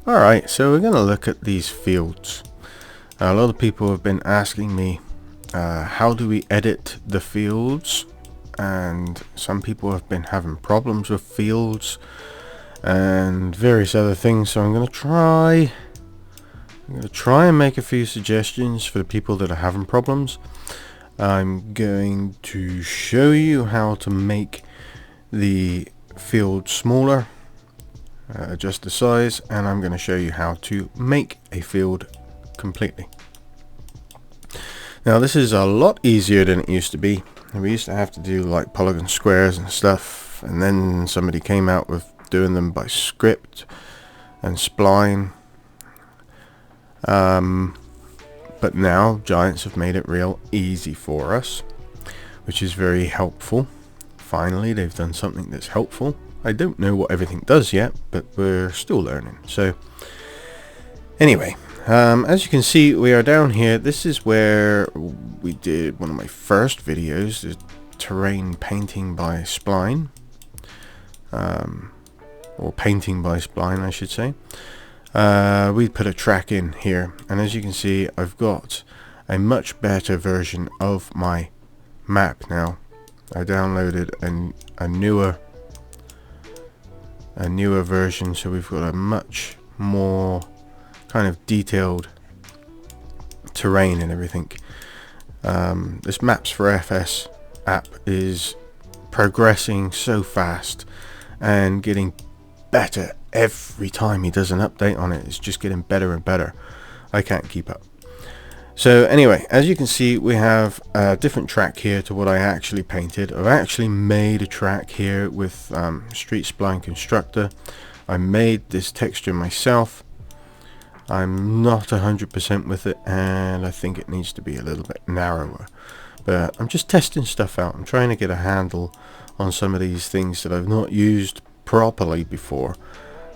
Alright, so we're going to look at these fields. A lot of people have been asking me how do we edit the fields, and some people have been having problems with fields and various other things, so I'm going to try and make a few suggestions for the people that are having problems. I'm going to show you how to make the field smaller, adjust the size, and I'm going to show you how to make a field completely. Now this is a lot easier than it used to be. We used to have to do like polygon squares and stuff, and then somebody came out with doing them by script and spline. But now Giants have made it real easy for us, which is very helpful. Finally, they've done something that's helpful. I don't know what everything does yet, but we're still learning. So anyway, as you can see, we are down here. This is where we did one of my first videos, the terrain painting by spline, or painting by spline I should say. We put a track in here, and as you can see, I've got a much better version of my map now. I downloaded a newer version, so we've got a much more kind of detailed terrain and everything. This Maps for FS app is progressing so fast and getting better every time he does an update on it. It's just getting better and better. I can't keep up. So anyway, as you can see, we have a different track here to what I actually painted. I've actually made a track here with Street Spline Constructor. I made this texture myself. I'm not 100% with it, and I think it needs to be a little bit narrower. But I'm just testing stuff out. I'm trying to get a handle on some of these things that I've not used properly before,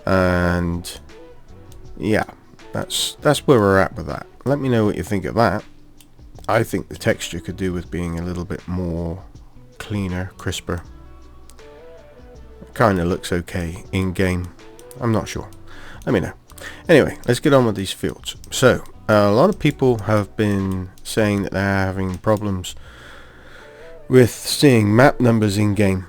and yeah, that's where we're at with that. Let me know what you think of that. I think the texture could do with being a little bit more cleaner, crisper. It kind of looks okay in game. I'm not sure. Let me know. Anyway, let's get on with these fields. So a lot of people have been saying that they're having problems with seeing map numbers in game.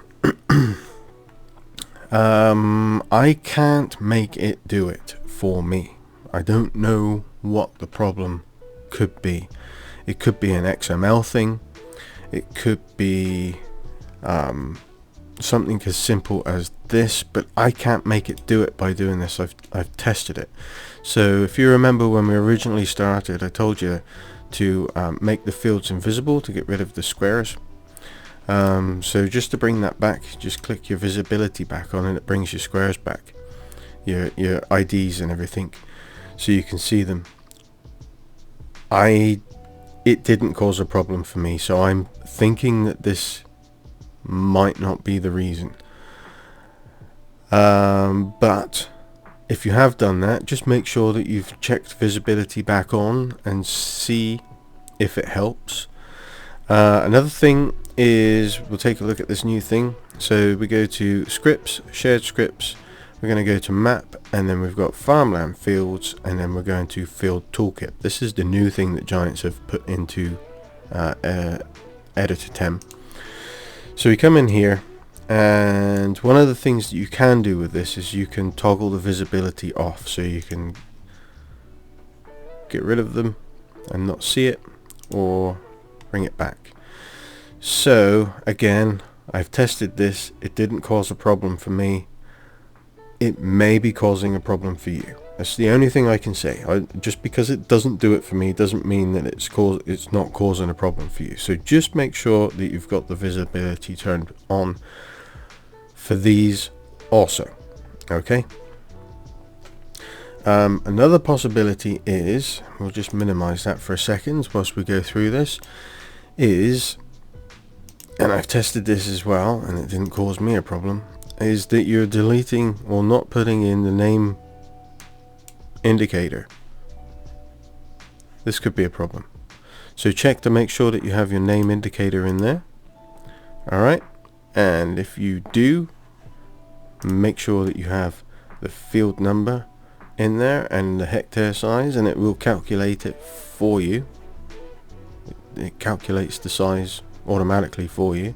I can't make it do it for me. I don't know what the problem could be. It could be an XML thing. It could be something as simple as this, but I can't make it do it by doing this. I've tested it. So if you remember when we originally started, I told you to make the fields invisible to get rid of the squares. So just to bring that back, just click your visibility back on and it brings your squares back, your IDs and everything, so you can see them. It didn't cause a problem for me, so I'm thinking that this might not be the reason. But if you have done that, just make sure that you've checked visibility back on and see if it helps. Another thing is, we'll take a look at this new thing. So we go to scripts, shared scripts, we're going to go to map, and then we've got farmland fields, and then we're going to field toolkit. This is the new thing that Giants have put into editor 10. So we come in here, and one of the things that you can do with this is you can toggle the visibility off, so you can get rid of them and not see it, or bring it back. So again, I've tested this. It didn't cause a problem for me. It may be causing a problem for you. That's the only thing I can say. Just because it doesn't do it for me doesn't mean that it's not causing a problem for you. So just make sure that you've got the visibility turned on for these also. Okay. Another possibility is, we'll just minimize that for a second whilst we go through this, is, and I've tested this as well and it didn't cause me a problem, is that you're deleting or not putting in the name indicator. This could be a problem. So check to make sure that you have your name indicator in there. Alright, and if you do, make sure that you have the field number in there and the hectare size, and it will calculate it for you. It calculates the size automatically for you.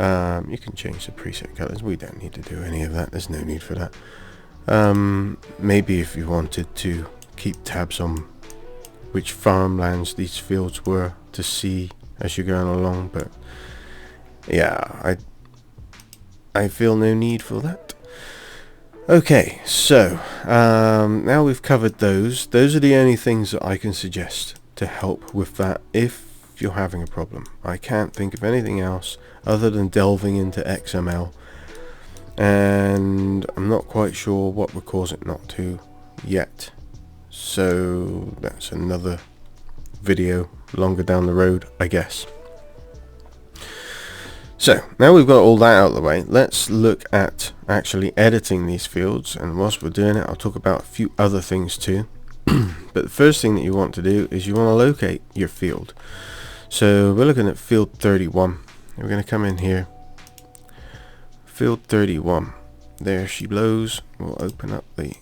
You can change the preset colors. We don't need to do any of that. There's no need for that. Maybe if you wanted to keep tabs on which farmlands these fields were to see as you're going along, but yeah, I feel no need for that. Okay, so now we've covered those. Those are the only things that I can suggest to help with that if you're having a problem. I can't think of anything else other than delving into XML, and I'm not quite sure what would cause it not to yet. So that's another video longer down the road, I guess. So now we've got all that out of the way, let's look at actually editing these fields, and whilst we're doing it I'll talk about a few other things too. But the first thing that you want to do is you want to locate your field. So we're looking at field 31. We're going to come in here, field 31, there she blows. We'll open up the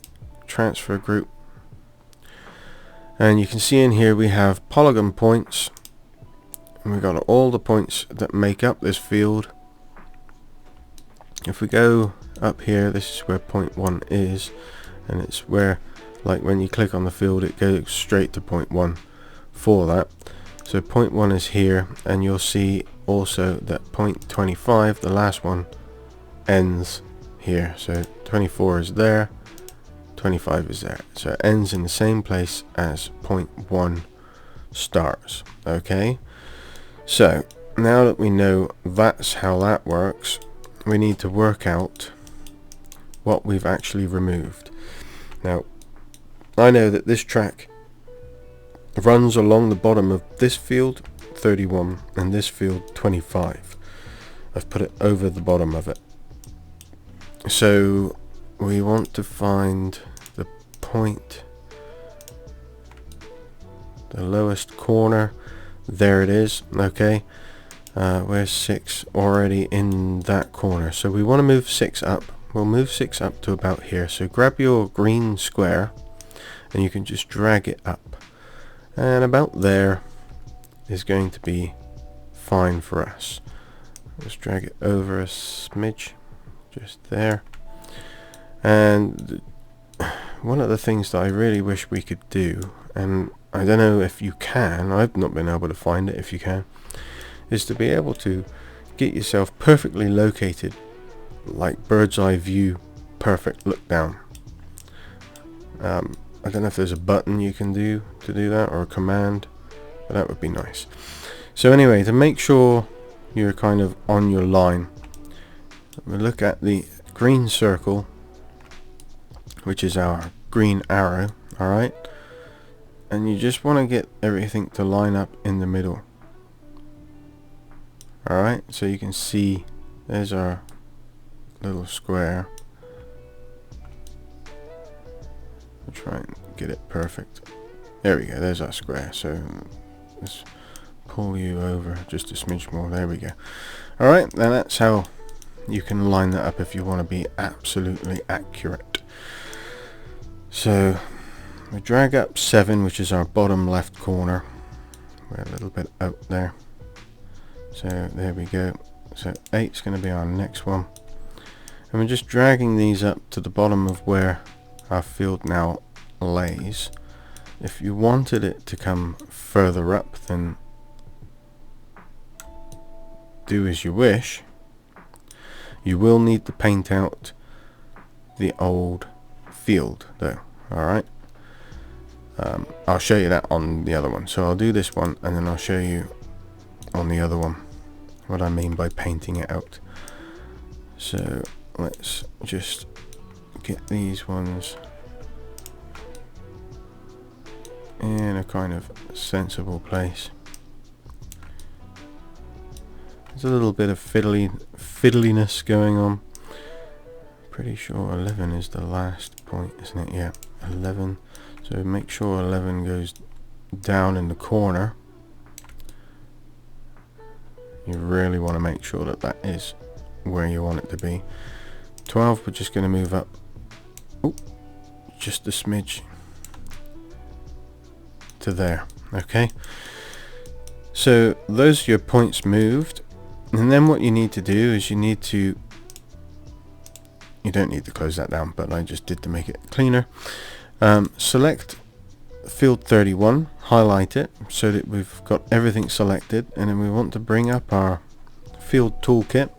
transfer group, and you can see in here we have polygon points, and we've got all the points that make up this field. If we go up here, this is where point 1 is, and it's where, like, when you click on the field it goes straight to point 1 for that. So point 1 is here, and you'll see also that point 25, the last one, ends here. So 24 is there, 25 is there, so it ends in the same place as point 1 starts. Okay, so now that we know that's how that works, we need to work out what we've actually removed. Now I know that this track runs along the bottom of this field 31 and this field 25. I've put it over the bottom of it. So we want to find the point, the lowest corner. There it is. Okay, where's 6? Already in that corner. So we want to move 6 up. We'll move 6 up to about here. So grab your green square and you can just drag it up, and about there is going to be fine for us. Let's drag it over a smidge, just there. And one of the things that I really wish we could do, and I don't know if you can, I've not been able to find it if you can, is to be able to get yourself perfectly located, like bird's eye view, perfect look down. I don't know if there's a button you can do to do that, or a command, but that would be nice. So anyway, to make sure you're kind of on your line, we look at the green circle, which is our green arrow, alright, and you just want to get everything to line up in the middle. Alright, so you can see there's our little square. I'll try and get it perfect. There we go, there's our square. So let's pull you over just a smidge more. There we go. Alright, then that's how you can line that up if you want to be absolutely accurate. So we drag up 7, which is our bottom left corner. We're a little bit out there. So there we go. So 8's going to be our next one. And we're just dragging these up to the bottom of where our field now lays. If you wanted it to come further up, then do as you wish. You will need to paint out the old field though. Alright, I'll show you that on the other one. So I'll do this one and then I'll show you on the other one what I mean by painting it out. So let's just get these ones in a kind of sensible place. There's a little bit of fiddliness going on. Pretty sure 11 is the last point, isn't it? Yeah, 11. So make sure 11 goes down in the corner. You really want to make sure that that is where you want it to be. 12, we're just going to move up just a smidge to there. Okay, so those are your points moved, and then what you need to do is you don't need to close that down, but I just did to make it cleaner. Select field 31, highlight it so that we've got everything selected, and then we want to bring up our field toolkit,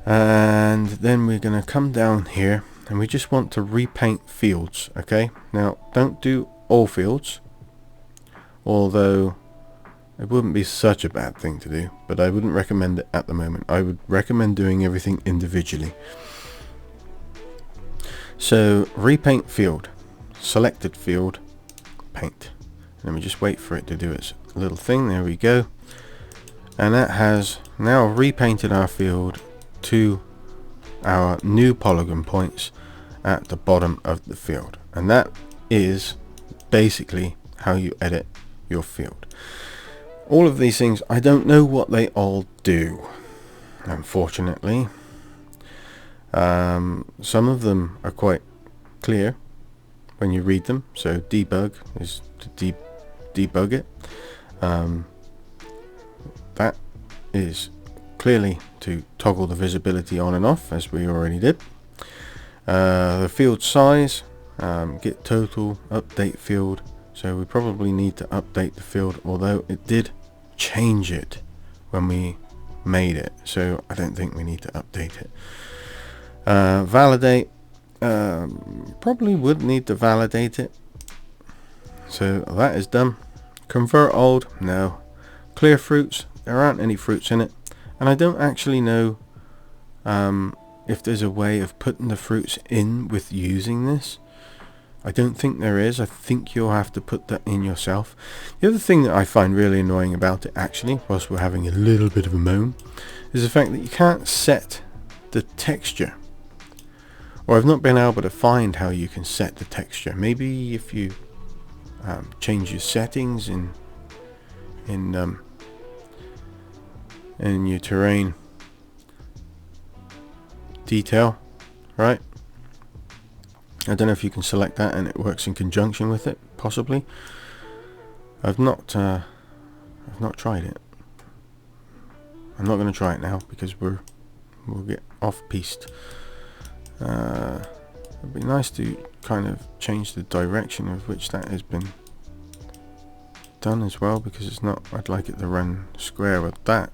and then we're going to come down here and we just want to repaint fields. Okay, now don't do all fields, although it wouldn't be such a bad thing to do, but I wouldn't recommend it at the moment. I would recommend doing everything individually. So repaint field, selected field, paint. Let me just wait for it to do its little thing. There we go. And that has now repainted our field to our new polygon points at the bottom of the field. And that is basically how you edit your field. All of these things, I don't know what they all do, unfortunately. Some of them are quite clear when you read them. So debug is to debug it. That is clearly to toggle the visibility on and off, as we already did. The field size, get total, update field. So we probably need to update the field, although it did change it when we made it, so I don't think we need to update it. Validate, probably would need to validate it, so that is done. Convert old, no. Clear fruits, there aren't any fruits in it, and I don't actually know if there's a way of putting the fruits in with using this. I don't think there is. I think you'll have to put that in yourself. The other thing that I find really annoying about it, actually, whilst we're having a little bit of a moan, is the fact that you can't set the texture. Or I've not been able to find how you can set the texture. Maybe if you change your settings in your terrain detail, right? I don't know if you can select that and it works in conjunction with it, possibly. I've not tried it. I'm not going to try it now because we'll get off piste. It'd be nice to kind of change the direction of which that has been done as well, because it's not. I'd like it to run square with that.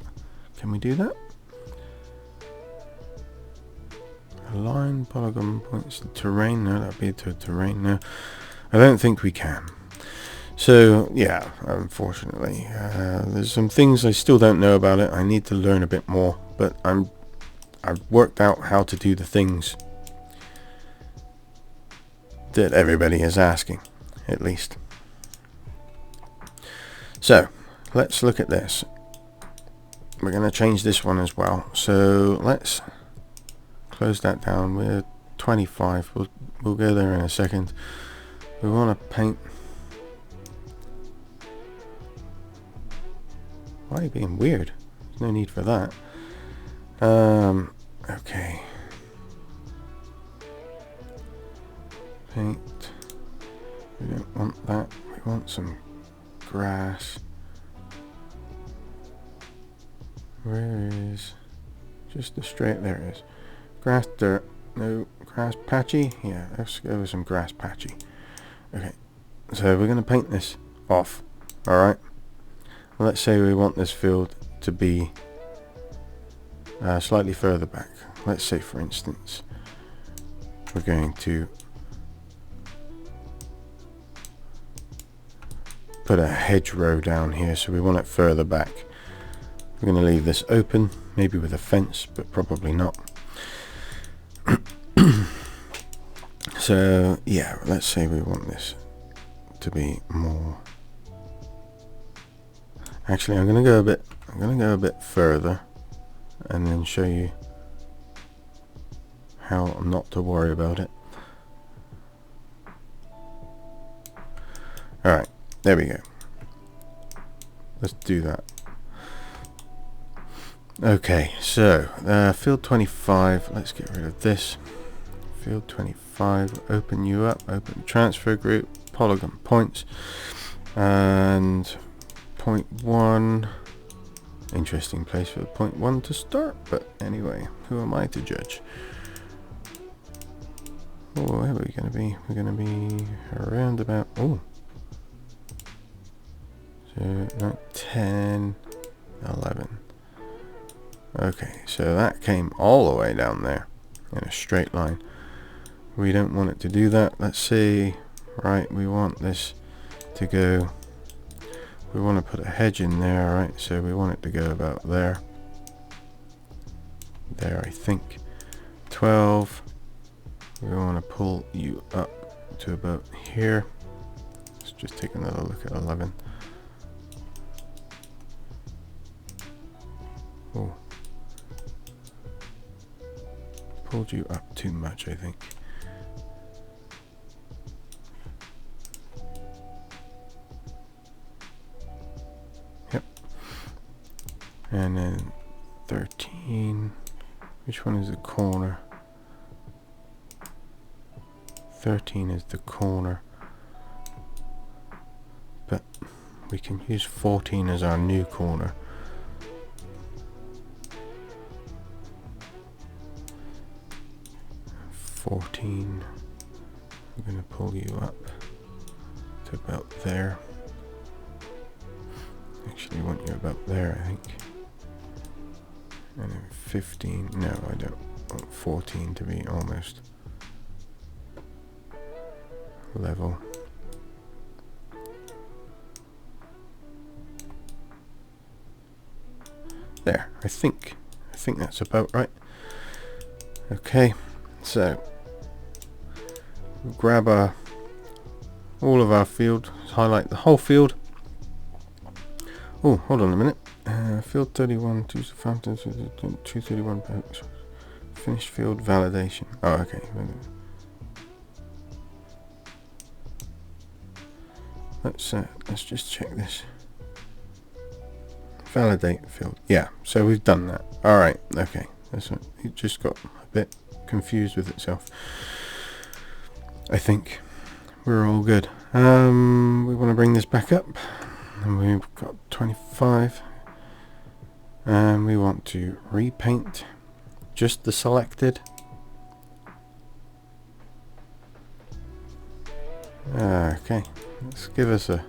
Can we do that? Align polygon points to terrain. No, that'd be to terrain. No, I don't think we can. So yeah, unfortunately, there's some things I still don't know about it. I need to learn a bit more, but I've worked out how to do the things that everybody is asking, at least. So let's look at this. We're going to change this one as well. So let's close that down. We're 25. We'll go there in a second. We want to paint. Why are you being weird? There's no need for that. Okay. Paint. We don't want that. We want some grass. Where is just the straight? There it is. Grass dirt. No, grass patchy. Yeah, let's go with some grass patchy. Okay, so we're going to paint this off. Alright. Let's say we want this field to be slightly further back. Let's say, for instance, we're going to put a hedgerow down here, so we want it further back. We're going to leave this open, maybe with a fence, but probably not. So yeah, let's say we want this to be more. Actually, I'm going to go a bit further, and then show you how not to worry about it. All right, there we go. Let's do that. Okay, so field 25. Let's get rid of this. field 25, open you up, open transfer group, polygon points, and point 1, interesting place for point 1 to start, but anyway, who am I to judge? Oh, where are we going to be? We're going to be around about, oh, so like 10, 11. Okay, so that came all the way down there in a straight line. We don't want it to do that. Let's see, right, we want this to go, we want to put a hedge in there, right, so we want it to go about there. There, I think. 12. We want to pull you up to about here. Let's just take another look at 11. Oh, pulled you up too much, I think. Yep. And then 13. Which one is the corner? 13 is the corner, but we can use 14 as our new corner. We're going to pull you up to about there. Actually, want you about there, I think. And then 15. No, I don't want 14 to be almost level. There, I think that's about right. Okay, so we'll grab all of our field, highlight the whole field. Oh, hold on a minute. Field 31, 231, finished field validation. Oh, okay. Let's just check this. Validate field. Yeah, so we've done that. All right. Okay. It just got a bit confused with itself. I think we're all good. We want to bring this back up, and we've got 25, and we want to repaint just the selected. Okay. Let's give us a...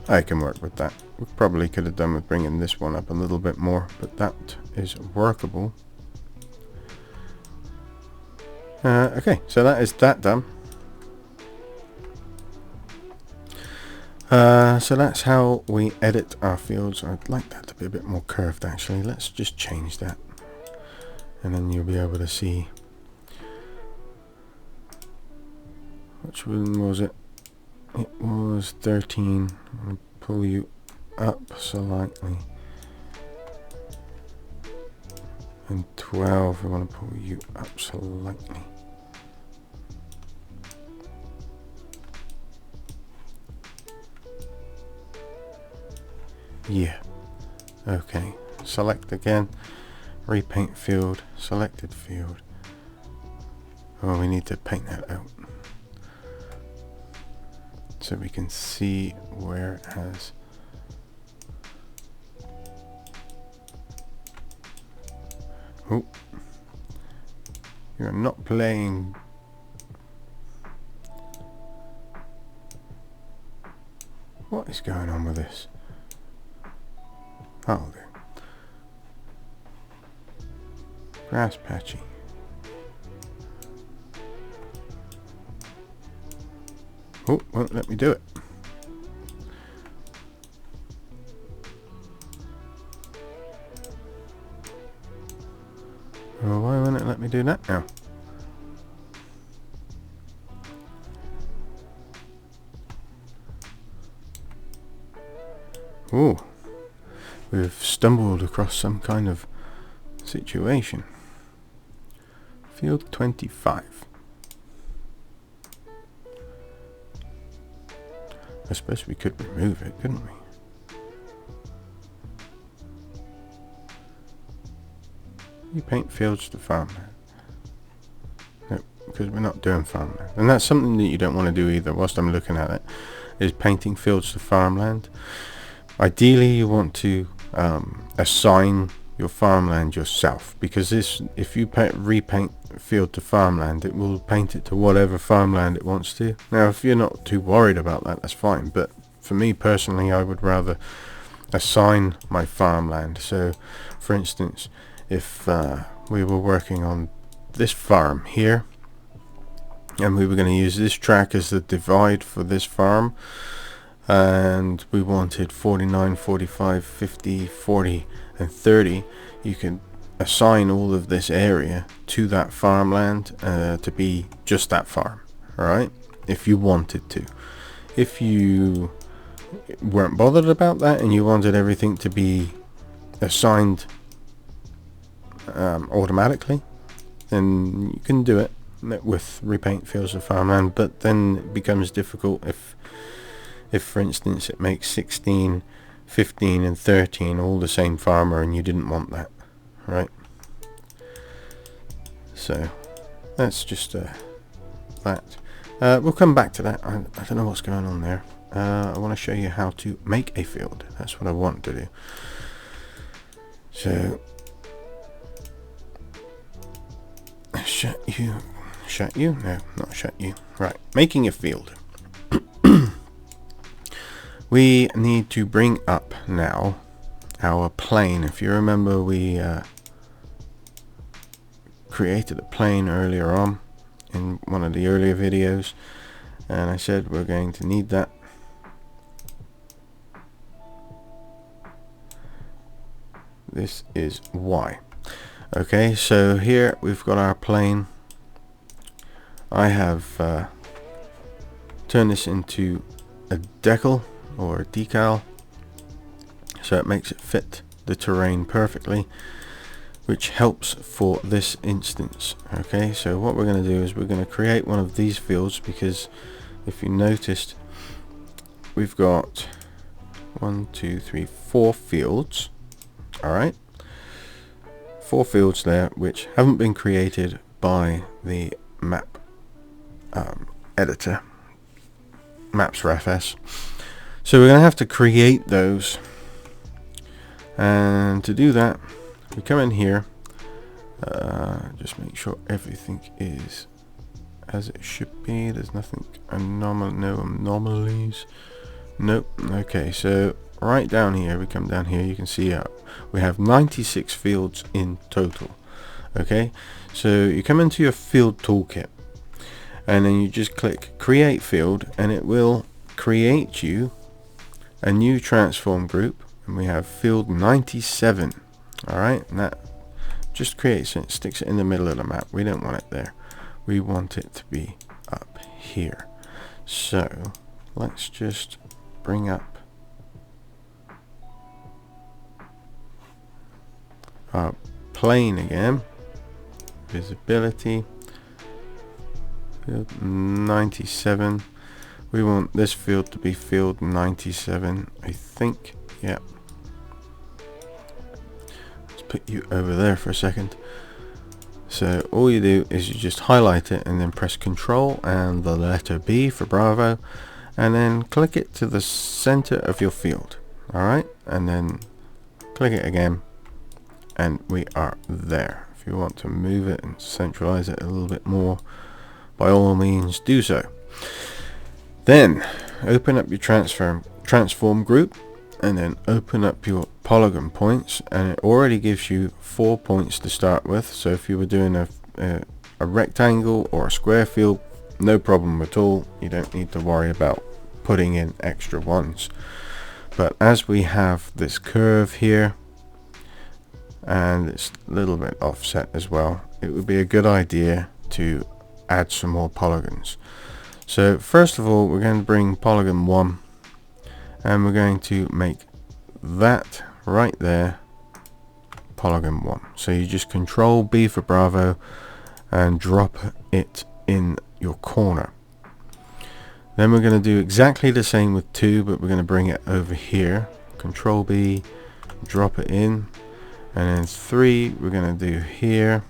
I can work with that. We probably could have done with bringing this one up a little bit more, but that is workable. Okay, so that is that done. So that's how we edit our fields. I'd like that to be a bit more curved, actually. Let's just change that, and then you'll be able to see. Which one was it? It was 13. I'm going to pull you up slightly. And 12, we want to pull you up slightly. Yeah. Okay. Select again. Repaint field. Selected field. Oh, we need to paint that out, so we can see where it has. Oh, you're not playing. What is going on with this? That'll do. Grass patchy. Oh, won't let me do it. Oh, why won't it let me do that now? Oh, we've stumbled across some kind of situation. Field 25. I suppose we could remove it, couldn't we? You paint fields to farmland. Nope, because we're not doing farmland, and that's something that you don't want to do either. Whilst I'm looking at it, is painting fields to farmland. Ideally, you want to assign your farmland yourself, because if you repaint field to farmland, it will paint it to whatever farmland it wants to. Now, if you're not too worried about that, that's fine. But for me personally, I would rather assign my farmland. So, for instance, if we were working on this farm here, and we were going to use this track as the divide for this farm, and we wanted 49, 45, 50, 40 and 30, you can assign all of this area to that farmland to be just that farm. Alright, if you wanted to. If you weren't bothered about that and you wanted everything to be assigned automatically, then you can do it with repaint fields of farmland. But then it becomes difficult if for instance it makes 16, 15 and 13 all the same farmer, and you didn't want that, right? So that's just that. We'll come back to that. I don't know what's going on there. I want to show you how to make a field. That's what I want to do. So shut you? No, not shut you. Right, making a field. We need to bring up now our plane. If you remember, we created a plane earlier on in one of the earlier videos, and I said we're going to need that. This is Y. Okay, so here we've got our plane. I have turned this into a decal or a decal, so it makes it fit the terrain perfectly, which helps for this instance. Okay, so what we're going to do is we're going to create one of these fields, because if you noticed, we've got 4 fields. Alright, 4 fields there which haven't been created by the map editor, maps for FS. So we're going to have to create those, and to do that we come in here, just make sure everything is as it should be. There's nothing no anomalies. Nope. Okay, so right down here, we come down here, you can see we have 96 fields in total. Okay, so you come into your field toolkit, and then you just click create field, and it will create you a new transform group, and we have field 97. Alright, and that just creates it, sticks it in the middle of the map. We don't want it there, we want it to be up here. So let's just bring up our plane again, visibility, field 97. We want this field to be field 97, I think. Yeah, let's put you over there for a second. So all you do is you just highlight it and then press Control and the letter B for Bravo, and then click it to the center of your field. Alright, and then click it again, and we are there. If you want to move it and centralize it a little bit more, by all means do so. Then open up your transform group, and then open up your polygon points, and it already gives you 4 points to start with. So if you were doing a rectangle or a square field, no problem at all. You don't need to worry about putting in extra ones. But as we have this curve here, and it's a little bit offset as well, it would be a good idea to add some more polygons. So first of all, we're going to bring polygon 1, and we're going to make that right there polygon 1. So you just Control B for Bravo and drop it in your corner. Then we're going to do exactly the same with 2, but we're going to bring it over here. Control B, drop it in, and then 3 we're going to do here.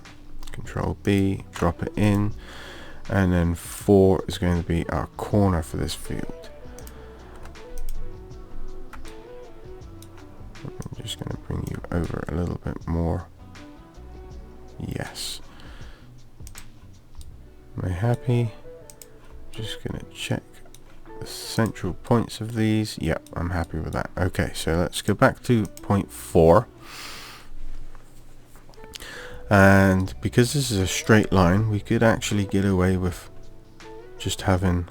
Control B, drop it in, and then 4 is going to be our corner for this field. I'm just going to bring you over a little bit more. Yes. Am I happy? Just going to check the central points of these. Yep, I'm happy with that. Okay, so let's go back to point 4. And because this is a straight line, we could actually get away with just having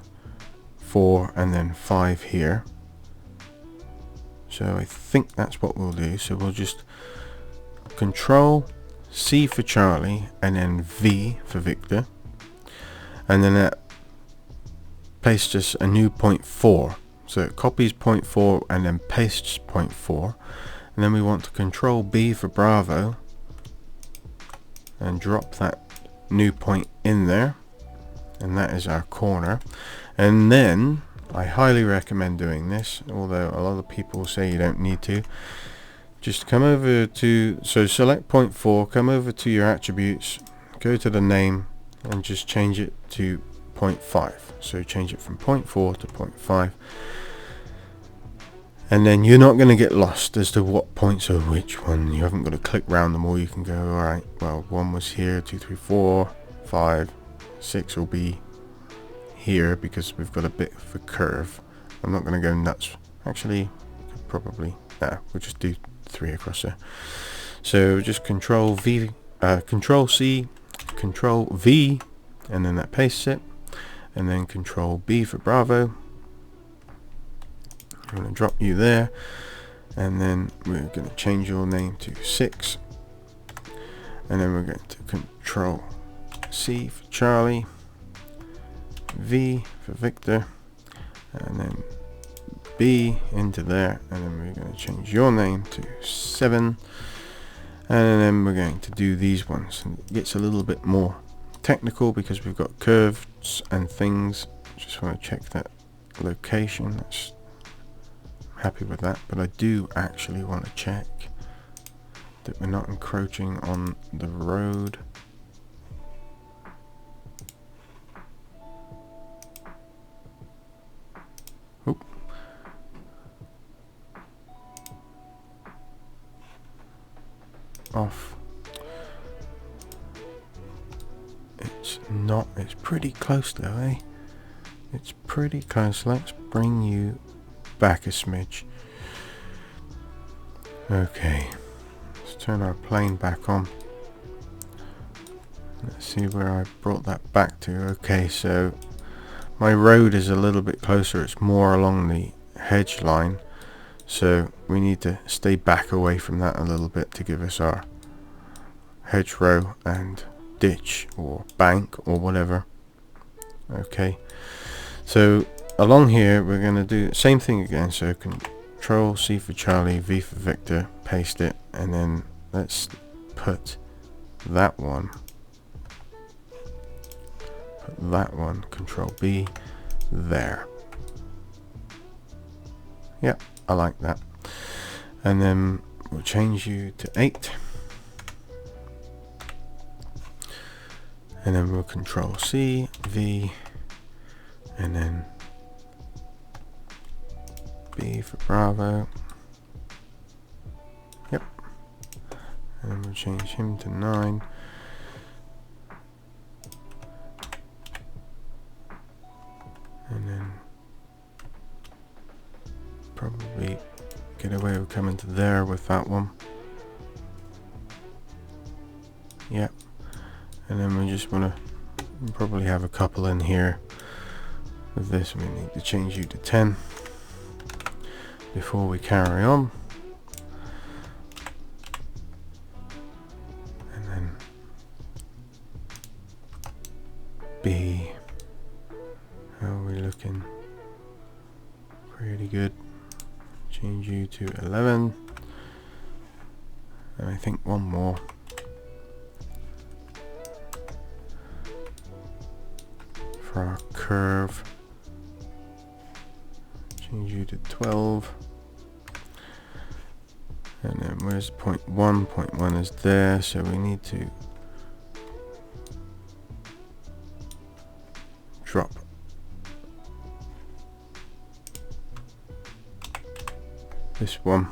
4 and then 5 here. So I think that's what we'll do. So we'll just Control C for Charlie and then V for Victor, and then that pastes us a new point 4. So it copies point 4 and then pastes point 4, and then we want to Control B for Bravo and drop that new point in there, and that is our corner. And then I highly recommend doing this, although a lot of people say you don't need to. Just come over to, so select point 4, come over to your attributes, go to the name and just change it to 0.5. So change it from 0.4 to 0.5, and then you're not going to get lost as to what points are which one. You haven't got to click around them all. You can go, alright, well, 1 was here, 2, 3, 4, 5, 6 will be here because we've got a bit of a curve. I'm not going to go nuts. Actually, probably, we'll just do 3 across there. So just Control V, Control C, Control V, and then that pastes it, and then Control B for Bravo. I'm going to drop you there, and then we're going to change your name to 6, and then we're going to Control C for Charlie, V for Victor, and then B into there, and then we're going to change your name to 7, and then we're going to do these ones. And it gets a little bit more technical because we've got curves and things. Just want to check that location. That's happy with that, but I do actually want to check that we're not encroaching on the road. Oop. Off. It's not, it's pretty close though, eh? It's pretty close. Let's bring you back a smidge. Okay, let's turn our plane back on. Let's see where I brought that back to. Okay, so my road is a little bit closer. It's more along the hedge line, so we need to stay back away from that a little bit to give us our hedgerow and ditch or bank or whatever. Okay, so along here we're going to do the same thing again. So Control C for Charlie, V for Victor, paste it, and then let's put that one, Control B there. Yep, I like that. And then we'll change you to 8, and then we'll Control C, V, and then B for Bravo. Yep. And then we'll change him to 9. And then probably get away with coming to there with that one. Yep. And then we just want to probably have a couple in here. With this we need to change you to 10 before we carry on. And then B, how are we looking? Pretty good. Change you to 11, and I think one more. For our curve, change you to 12, and then where's point 1? Point 1 is there, so we need to this one.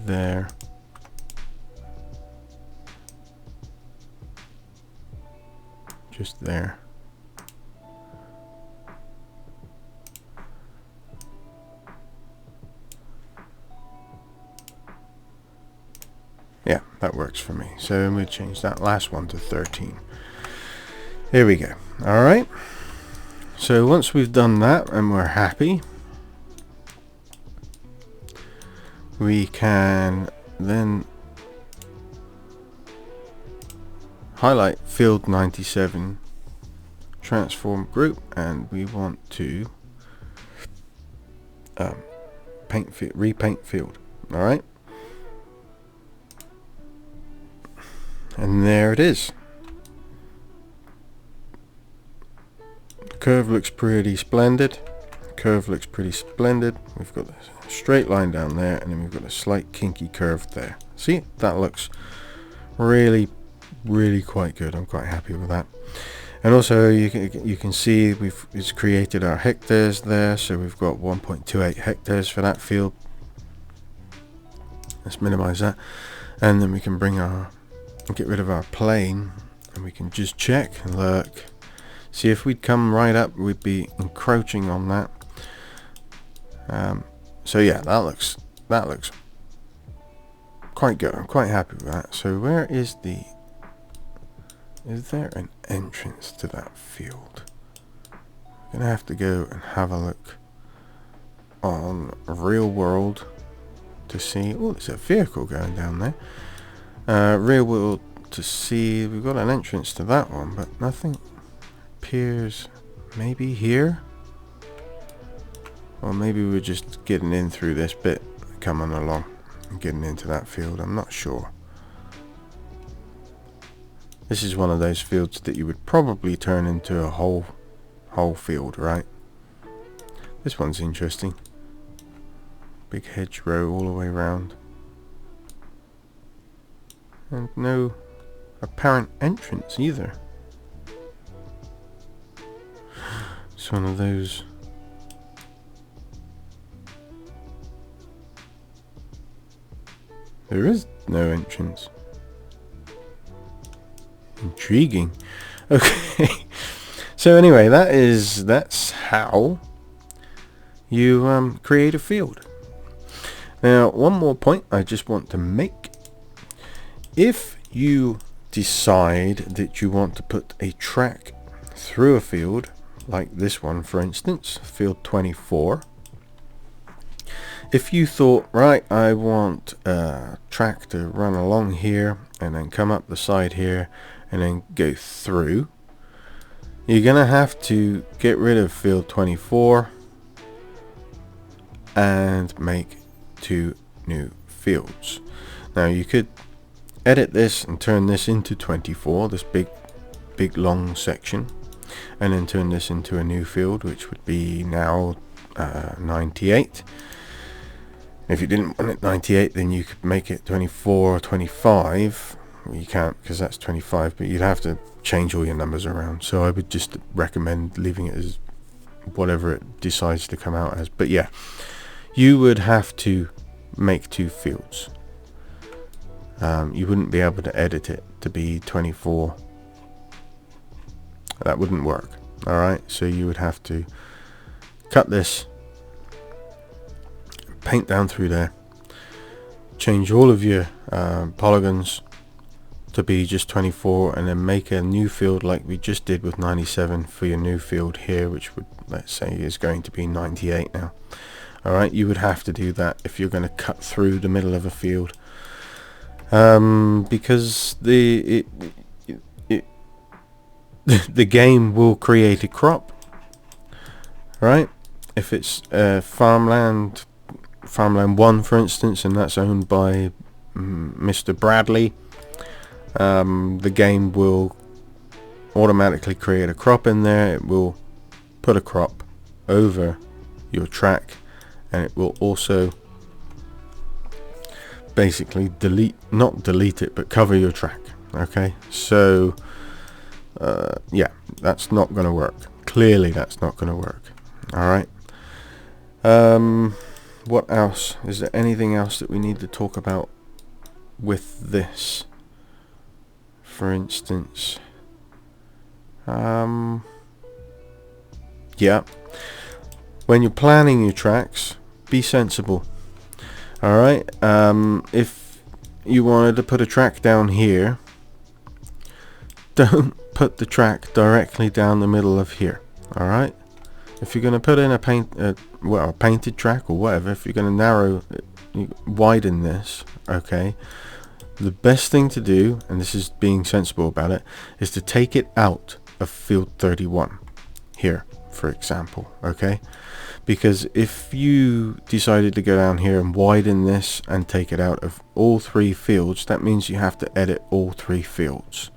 There. Just there. Yeah, that works for me. So we change that last one to 13. There we go. All right. So once we've done that and we're happy, we can then highlight field 97 transform group, and we want to repaint field. All right. And there it is. The curve looks pretty splendid. We've got a straight line down there, and then we've got a slight kinky curve there. See, that looks really quite good. I'm quite happy with that. And also you can see it's created our hectares there, so we've got 1.28 hectares for that field. Let's minimize that, and then we can get rid of our plane, and we can just check and look. See, if we'd come right up, we'd be encroaching on that. So yeah, that looks quite good. I'm quite happy with that. So where is there an entrance to that field? I'm gonna have to go and have a look on real world to see. Oh, there's a vehicle going down there. Real world to see. We've got an entrance to that one, but nothing appears. Maybe here, or maybe we're just getting in through this bit, coming along and getting into that field. I'm not sure. This is one of those fields that you would probably turn into a whole field, right? This one's interesting. Big hedgerow all the way around. And no apparent entrance either. It's one of those. There is no entrance. Intriguing. Okay. So anyway, that's how you create a field. Now, one more point I just want to make. If you decide that you want to put a track through a field, like this one for instance, field 24, if you thought, right, I want a track to run along here and then come up the side here and then go through, you're gonna have to get rid of field 24 and make 2 new fields. Now you could edit this and turn this into 24, this big long section, and then turn this into a new field, which would be now 98. If you didn't want it 98, then you could make it 24 or 25. Well, you can't, because that's 25, but you'd have to change all your numbers around. So I would just recommend leaving it as whatever it decides to come out as. But yeah, you would have to make 2 fields. You wouldn't be able to edit it to be 24. That wouldn't work. Alright, so you would have to cut this, paint down through there, change all of your polygons to be just 24, and then make a new field like we just did with 97 for your new field here, which would, let's say, is going to be 98 now. Alright, you would have to do that if you're going to cut through the middle of a field, because the game will create a crop, right? If it's farmland 1 for instance, and that's owned by Mr. Bradley, the game will automatically create a crop in there. It will put a crop over your track, and it will also basically not delete it, but cover your track. Okay, so yeah, that's not going to work. clearly that's not going to work. Alright. What else? Is there anything else that we need to talk about with this? For instance, yeah, when you're planning your tracks, be sensible. Alright, if you wanted to put a track down here, don't put the track directly down the middle of here. Alright, if you're going to put in a painted track or whatever, if you're going to widen this, okay, the best thing to do, and this is being sensible about it, is to take it out of field 31 here, for example, okay? Because if you decided to go down here and widen this and take it out of all 3 fields, that means you have to edit all 3 fields.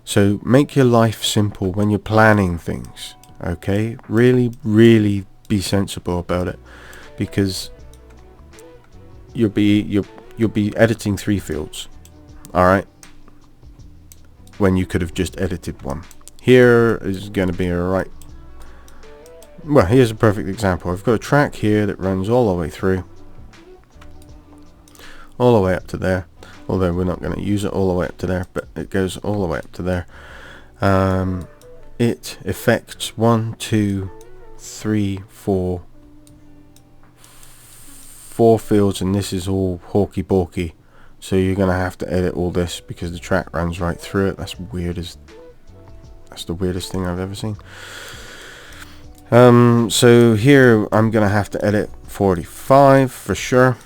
So make your life simple when you're planning things, okay? Really, really be sensible about it, because you'll be editing 3 fields, alright, when you could have just edited 1. Here is going to be alright. Well, here's a perfect example. I've got a track here that runs all the way through, all the way up to there, although we're not going to use it all the way up to there, but it goes all the way up to there. It affects 1, 2, 3, 4 fields, and this is all hawky balky, so you're gonna have to edit all this because the track runs right through it. That's the weirdest thing I've ever seen. So here I'm gonna have to edit 45 for sure,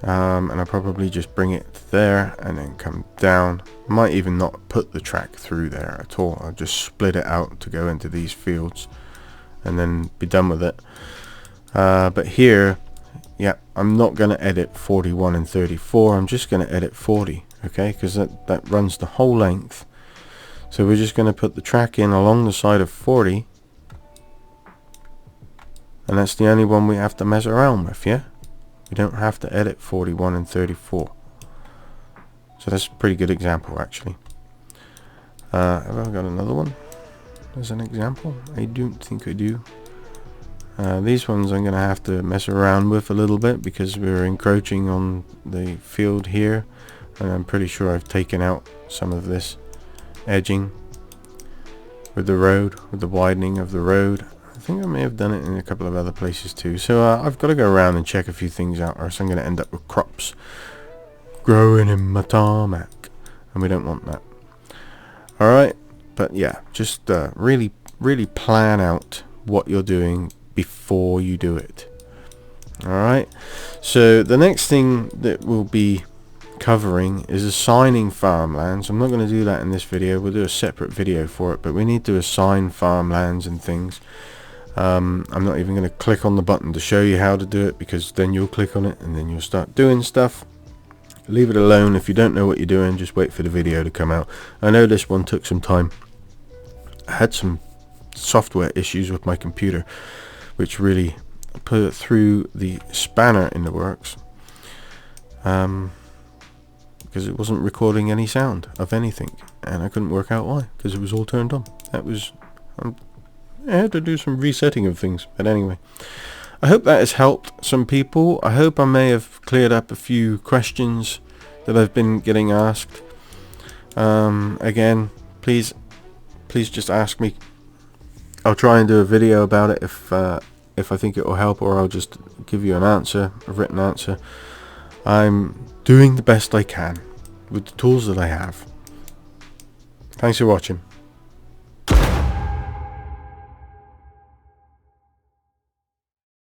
and I'll probably just bring it there and then come down. Might even not put the track through there at all. I'll just split it out to go into these fields and then be done with it. But here, yeah, I'm not going to edit 41 and 34. I'm just going to edit 40, okay, because that runs the whole length. So we're just going to put the track in along the side of 40, and that's the only one we have to mess around with, yeah? We don't have to edit 41 and 34. So that's a pretty good example, actually. Have I got another one as an example? I don't think I do. These ones I'm going to have to mess around with a little bit because we're encroaching on the field here, and I'm pretty sure I've taken out some of this edging with the road, with the widening of the road. I think I may have done it in a couple of other places too. So I've got to go around and check a few things out, or else I'm going to end up with crops growing in my tarmac, and we don't want that. Alright, but yeah, just really plan out what you're doing before you do it. Alright, so the next thing that we'll be covering is assigning farmlands. I'm not going to do that in this video. We'll do a separate video for it, but we need to assign farmlands and things. I'm not even going to click on the button to show you how to do it, because then you'll click on it and then you'll start doing stuff. Leave it alone. If you don't know what you're doing, just wait for the video to come out. I know this one took some time. I had some software issues with my computer, which really put it through the spanner in the works, because it wasn't recording any sound of anything, and I couldn't work out why, because it was all turned on. That was I had to do some resetting of things, but anyway, I hope that has helped some people. I hope I may have cleared up a few questions that I've been getting asked. Again, please just ask me. I'll try and do a video about it if I think it will help, or I'll just give you an answer, a written answer. I'm doing the best I can with the tools that I have. Thanks for watching.